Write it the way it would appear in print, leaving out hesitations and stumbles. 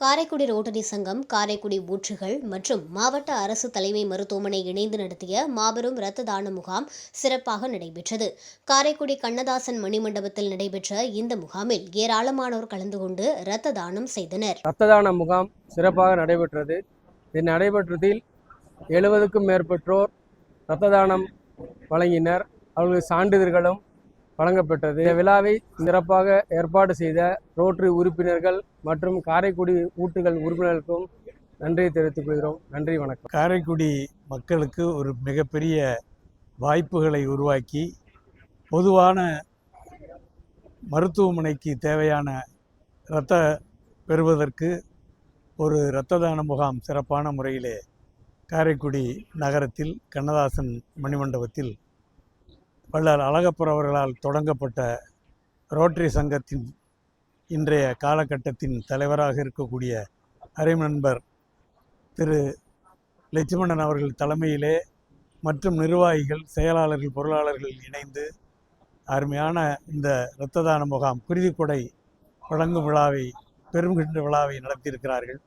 Karaikudi rotary சங்கம், காரைக்குடி ஊற்றுகள் மற்றும் மாவட்ட அரசு தலைமை மருத்துவமனை இணைந்து நடத்திய மாபெரும் இரத்த தான முகாம் சிறப்பாக நடைபெற்றது. காரைக்குடி கண்ணதாசன் மணிமண்டபத்தில் நடைபெற்ற இந்த முகாமில் ஏராளமானோர் கலந்து கொண்டு இரத்த தானம் செய்தனர். இரத்த தான முகாம் சிறப்பாக நடைபெற்றது. இது நடைபெற்றதில் 70க்கும் மேற்பட்டோர் இரத்த தானம் வழங்கினர். அவர்களுக்கு சான்றிதழ்களும் வழங்கப்பட்டது. இந்த விழாவை சிறப்பாக ஏற்பாடு செய்த ரோட்டரி உறுப்பினர்கள் மற்றும் காரைக்குடி ஊட்டுகள் உறுப்பினர்களுக்கும் நன்றியை தெரிவித்துக் கொள்கிறோம். நன்றி, வணக்கம். காரைக்குடி மக்களுக்கு ஒரு மிகப்பெரிய வாய்ப்புகளை உருவாக்கி பொதுவான மருத்துவமனைக்கு தேவையான இரத்த பெறுவதற்கு ஒரு இரத்த தான முகாம் சிறப்பான முறையிலே காரைக்குடி நகரத்தில் கண்ணதாசன் மணிமண்டபத்தில் வள்ளல் அழகப்பர் அவர்களால் தொடங்கப்பட்ட ரோட்டரி சங்கத்தின் இன்றைய காலகட்டத்தின் தலைவராக இருக்கக்கூடிய அரைநண்பர் திரு லட்சுமணன் அவர்கள் தலைமையிலே மற்றும் நிர்வாகிகள், செயலாளர்கள், பொருளாளர்கள் இணைந்து அருமையான இந்த இரத்த தான முகாம் குருதிக்கொடை வழங்கும் விழாவை பெரும்கின்ற விழாவை நடத்தியிருக்கிறார்கள்.